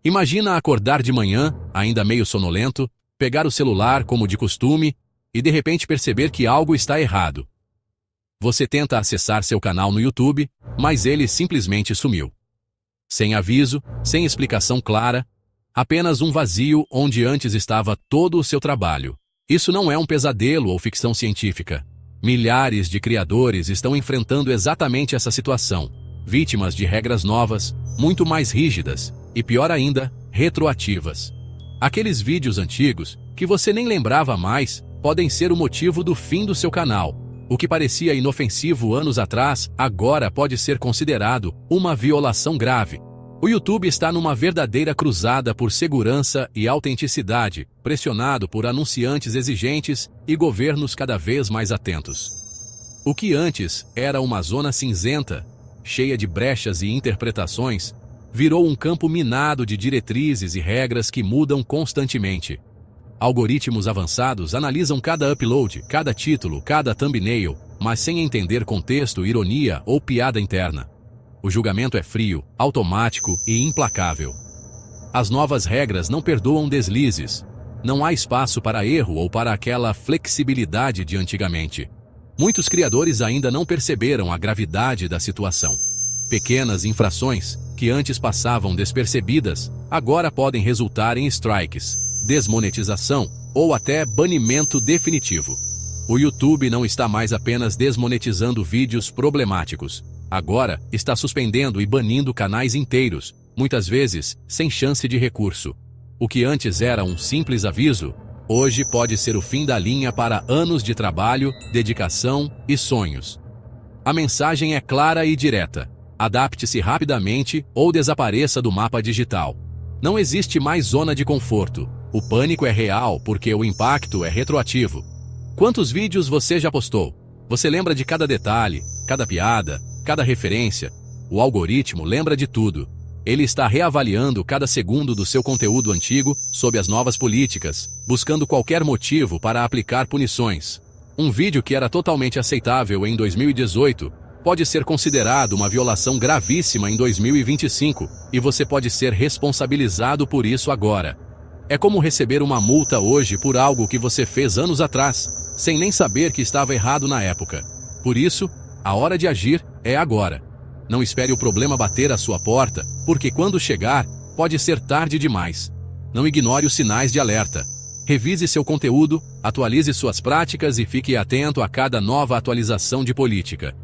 Imagina acordar de manhã, ainda meio sonolento, pegar o celular como de costume e de repente perceber que algo está errado. Você tenta acessar seu canal no YouTube, mas ele simplesmente sumiu. Sem aviso, sem explicação clara, apenas um vazio onde antes estava todo o seu trabalho. Isso não é um pesadelo ou ficção científica. Milhares de criadores estão enfrentando exatamente essa situação, vítimas de regras novas, muito mais rígidas e, pior ainda, retroativas. Aqueles vídeos antigos, que você nem lembrava mais, podem ser o motivo do fim do seu canal. O que parecia inofensivo anos atrás, agora pode ser considerado uma violação grave. O YouTube está numa verdadeira cruzada por segurança e autenticidade, pressionado por anunciantes exigentes e governos cada vez mais atentos. O que antes era uma zona cinzenta, cheia de brechas e interpretações, virou um campo minado de diretrizes e regras que mudam constantemente. Algoritmos avançados analisam cada upload, cada título, cada thumbnail, mas sem entender contexto, ironia ou piada interna. O julgamento é frio, automático e implacável. As novas regras não perdoam deslizes. Não há espaço para erro ou para aquela flexibilidade de antigamente. Muitos criadores ainda não perceberam a gravidade da situação. Pequenas infrações, que antes passavam despercebidas, agora podem resultar em strikes, desmonetização ou até banimento definitivo. O YouTube não está mais apenas desmonetizando vídeos problemáticos. Agora está suspendendo e banindo canais inteiros, muitas vezes sem chance de recurso. O que antes era um simples aviso, hoje pode ser o fim da linha para anos de trabalho, dedicação e sonhos. A mensagem é clara e direta. Adapte-se rapidamente ou desapareça do mapa digital. Não existe mais zona de conforto. O pânico é real porque o impacto é retroativo. Quantos vídeos você já postou? Você lembra de cada detalhe, cada piada, cada referência? O algoritmo lembra de tudo. Ele está reavaliando cada segundo do seu conteúdo antigo sob as novas políticas, buscando qualquer motivo para aplicar punições. Um vídeo que era totalmente aceitável em 2018 pode ser considerado uma violação gravíssima em 2025, e você pode ser responsabilizado por isso agora. É como receber uma multa hoje por algo que você fez anos atrás, sem nem saber que estava errado na época. Por isso, a hora de agir é agora. Não espere o problema bater à sua porta, porque quando chegar, pode ser tarde demais. Não ignore os sinais de alerta. Revise seu conteúdo, atualize suas práticas e fique atento a cada nova atualização de política.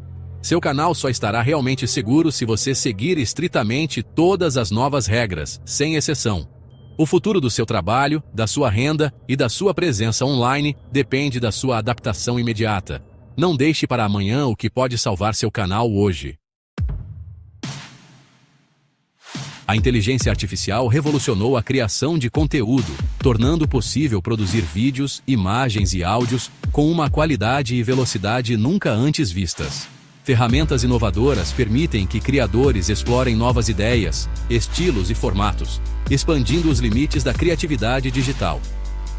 Seu canal só estará realmente seguro se você seguir estritamente todas as novas regras, sem exceção. O futuro do seu trabalho, da sua renda e da sua presença online depende da sua adaptação imediata. Não deixe para amanhã o que pode salvar seu canal hoje. A inteligência artificial revolucionou a criação de conteúdo, tornando possível produzir vídeos, imagens e áudios com uma qualidade e velocidade nunca antes vistas. Ferramentas inovadoras permitem que criadores explorem novas ideias, estilos e formatos, expandindo os limites da criatividade digital.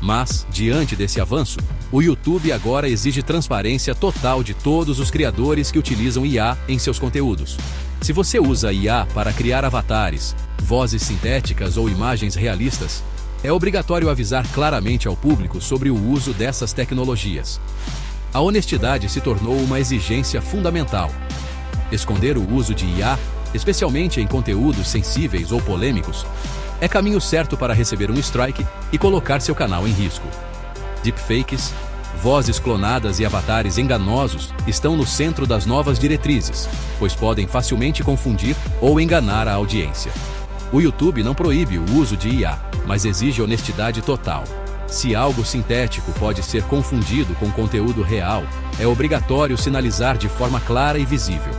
Mas, diante desse avanço, o YouTube agora exige transparência total de todos os criadores que utilizam IA em seus conteúdos. Se você usa IA para criar avatares, vozes sintéticas ou imagens realistas, é obrigatório avisar claramente ao público sobre o uso dessas tecnologias. A honestidade se tornou uma exigência fundamental. Esconder o uso de IA, especialmente em conteúdos sensíveis ou polêmicos, é caminho certo para receber um strike e colocar seu canal em risco. Deepfakes, vozes clonadas e avatares enganosos estão no centro das novas diretrizes, pois podem facilmente confundir ou enganar a audiência. O YouTube não proíbe o uso de IA, mas exige honestidade total. Se algo sintético pode ser confundido com conteúdo real, é obrigatório sinalizar de forma clara e visível.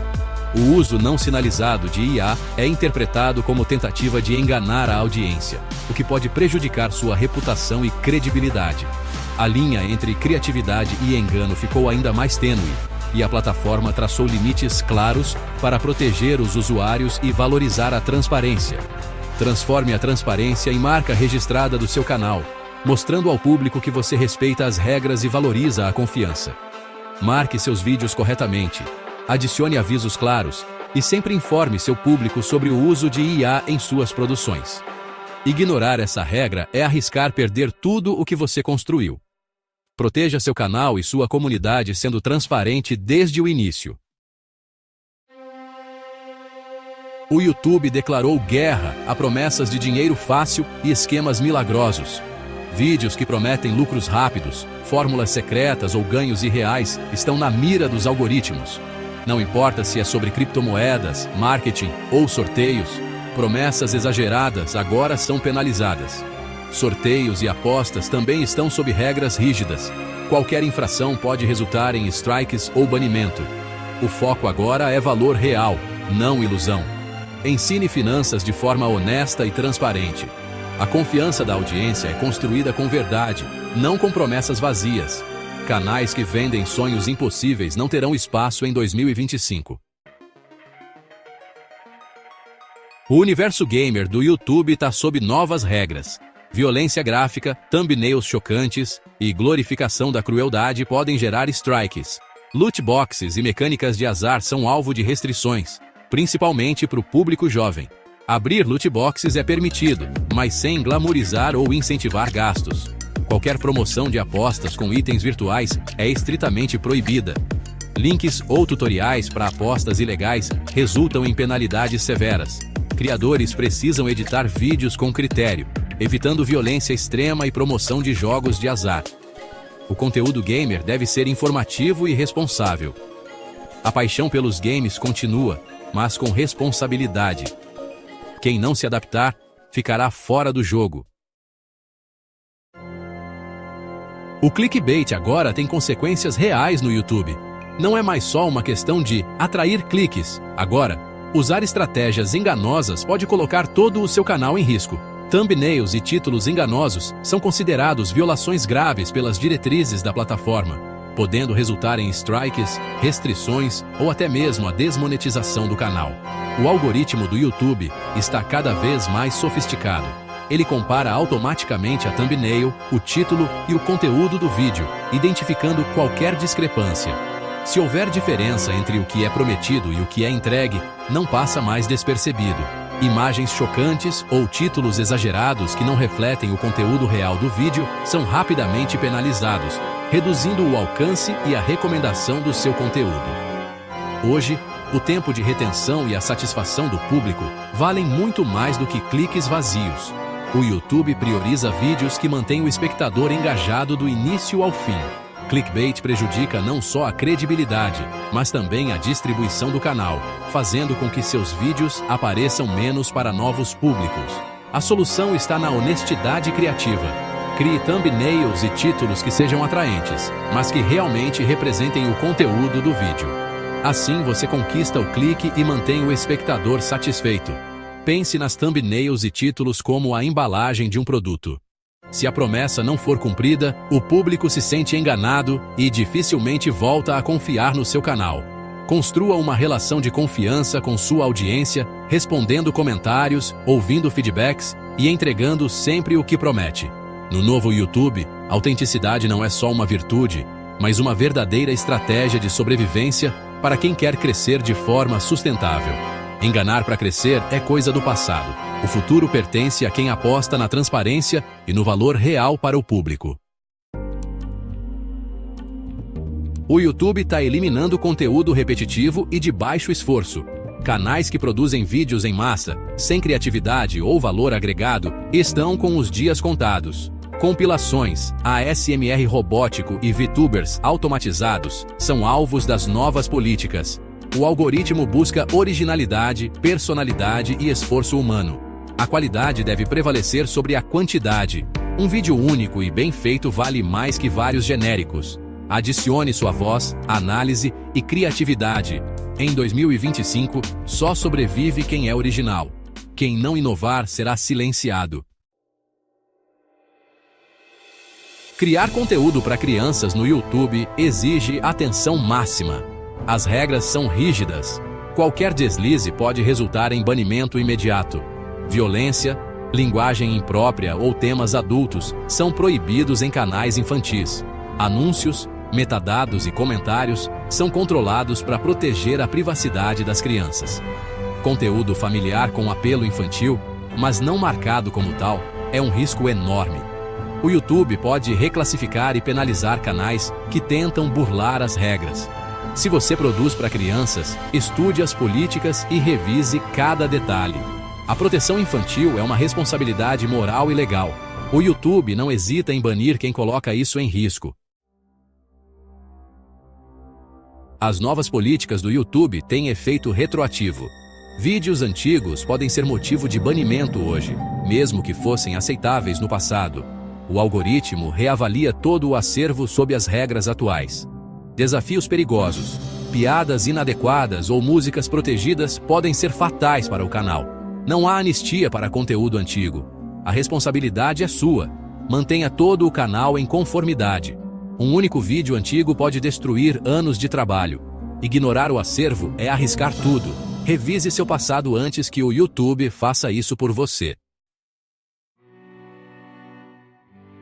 O uso não sinalizado de IA é interpretado como tentativa de enganar a audiência, o que pode prejudicar sua reputação e credibilidade. A linha entre criatividade e engano ficou ainda mais tênue, e a plataforma traçou limites claros para proteger os usuários e valorizar a transparência. Transforme a transparência em marca registrada do seu canal, mostrando ao público que você respeita as regras e valoriza a confiança. Marque seus vídeos corretamente, adicione avisos claros e sempre informe seu público sobre o uso de IA em suas produções. Ignorar essa regra é arriscar perder tudo o que você construiu. Proteja seu canal e sua comunidade sendo transparente desde o início. O YouTube declarou guerra a promessas de dinheiro fácil e esquemas milagrosos. Vídeos que prometem lucros rápidos, fórmulas secretas ou ganhos irreais estão na mira dos algoritmos. Não importa se é sobre criptomoedas, marketing ou sorteios, promessas exageradas agora são penalizadas. Sorteios e apostas também estão sob regras rígidas. Qualquer infração pode resultar em strikes ou banimento. O foco agora é valor real, não ilusão. Ensine finanças de forma honesta e transparente. A confiança da audiência é construída com verdade, não com promessas vazias. Canais que vendem sonhos impossíveis não terão espaço em 2025. O universo gamer do YouTube está sob novas regras. Violência gráfica, thumbnails chocantes e glorificação da crueldade podem gerar strikes. Loot boxes e mecânicas de azar são alvo de restrições, principalmente para o público jovem. Abrir loot boxes é permitido, mas sem glamourizar ou incentivar gastos. Qualquer promoção de apostas com itens virtuais é estritamente proibida. Links ou tutoriais para apostas ilegais resultam em penalidades severas. Criadores precisam editar vídeos com critério, evitando violência extrema e promoção de jogos de azar. O conteúdo gamer deve ser informativo e responsável. A paixão pelos games continua, mas com responsabilidade. Quem não se adaptar, ficará fora do jogo. O clickbait agora tem consequências reais no YouTube. Não é mais só uma questão de atrair cliques. Agora, usar estratégias enganosas pode colocar todo o seu canal em risco. Thumbnails e títulos enganosos são considerados violações graves pelas diretrizes da plataforma, podendo resultar em strikes, restrições ou até mesmo a desmonetização do canal. O algoritmo do YouTube está cada vez mais sofisticado. Ele compara automaticamente a thumbnail, o título e o conteúdo do vídeo, identificando qualquer discrepância. Se houver diferença entre o que é prometido e o que é entregue, não passa mais despercebido. Imagens chocantes ou títulos exagerados que não refletem o conteúdo real do vídeo são rapidamente penalizados, reduzindo o alcance e a recomendação do seu conteúdo. Hoje, o tempo de retenção e a satisfação do público valem muito mais do que cliques vazios. O YouTube prioriza vídeos que mantêm o espectador engajado do início ao fim. Clickbait prejudica não só a credibilidade, mas também a distribuição do canal, fazendo com que seus vídeos apareçam menos para novos públicos. A solução está na honestidade criativa. Crie thumbnails e títulos que sejam atraentes, mas que realmente representem o conteúdo do vídeo. Assim você conquista o clique e mantém o espectador satisfeito. Pense nas thumbnails e títulos como a embalagem de um produto. Se a promessa não for cumprida, o público se sente enganado e dificilmente volta a confiar no seu canal. Construa uma relação de confiança com sua audiência, respondendo comentários, ouvindo feedbacks e entregando sempre o que promete. No novo YouTube, autenticidade não é só uma virtude, mas uma verdadeira estratégia de sobrevivência para quem quer crescer de forma sustentável. Enganar para crescer é coisa do passado. O futuro pertence a quem aposta na transparência e no valor real para o público. O YouTube está eliminando conteúdo repetitivo e de baixo esforço. Canais que produzem vídeos em massa, sem criatividade ou valor agregado, estão com os dias contados. Compilações, ASMR robótico e VTubers automatizados são alvos das novas políticas. O algoritmo busca originalidade, personalidade e esforço humano. A qualidade deve prevalecer sobre a quantidade. Um vídeo único e bem feito vale mais que vários genéricos. Adicione sua voz, análise e criatividade. Em 2025, só sobrevive quem é original. Quem não inovar será silenciado. Criar conteúdo para crianças no YouTube exige atenção máxima. As regras são rígidas. Qualquer deslize pode resultar em banimento imediato. Violência, linguagem imprópria ou temas adultos são proibidos em canais infantis. Anúncios, metadados e comentários são controlados para proteger a privacidade das crianças. Conteúdo familiar com apelo infantil mas não marcado como tal, é um risco enorme. O YouTube pode reclassificar e penalizar canais que tentam burlar as regras. Se você produz para crianças, estude as políticas e revise cada detalhe. A proteção infantil é uma responsabilidade moral e legal. O YouTube não hesita em banir quem coloca isso em risco. As novas políticas do YouTube têm efeito retroativo. Vídeos antigos podem ser motivo de banimento hoje, mesmo que fossem aceitáveis no passado. O algoritmo reavalia todo o acervo sob as regras atuais. Desafios perigosos, piadas inadequadas ou músicas protegidas podem ser fatais para o canal. Não há anistia para conteúdo antigo. A responsabilidade é sua. Mantenha todo o canal em conformidade. Um único vídeo antigo pode destruir anos de trabalho. Ignorar o acervo é arriscar tudo. Revise seu passado antes que o YouTube faça isso por você.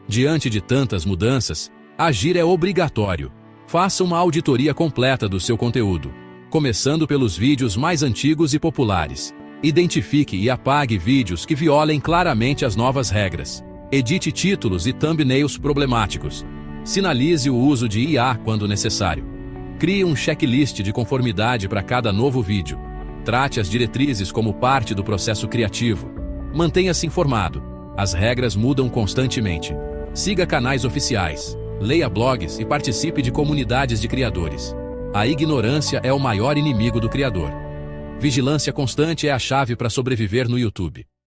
Diante de tantas mudanças, agir é obrigatório. Faça uma auditoria completa do seu conteúdo, começando pelos vídeos mais antigos e populares. Identifique e apague vídeos que violem claramente as novas regras. Edite títulos e thumbnails problemáticos. Sinalize o uso de IA quando necessário. Crie um checklist de conformidade para cada novo vídeo. Trate as diretrizes como parte do processo criativo. Mantenha-se informado. As regras mudam constantemente. Siga canais oficiais. Leia blogs e participe de comunidades de criadores. A ignorância é o maior inimigo do criador. Vigilância constante é a chave para sobreviver no YouTube.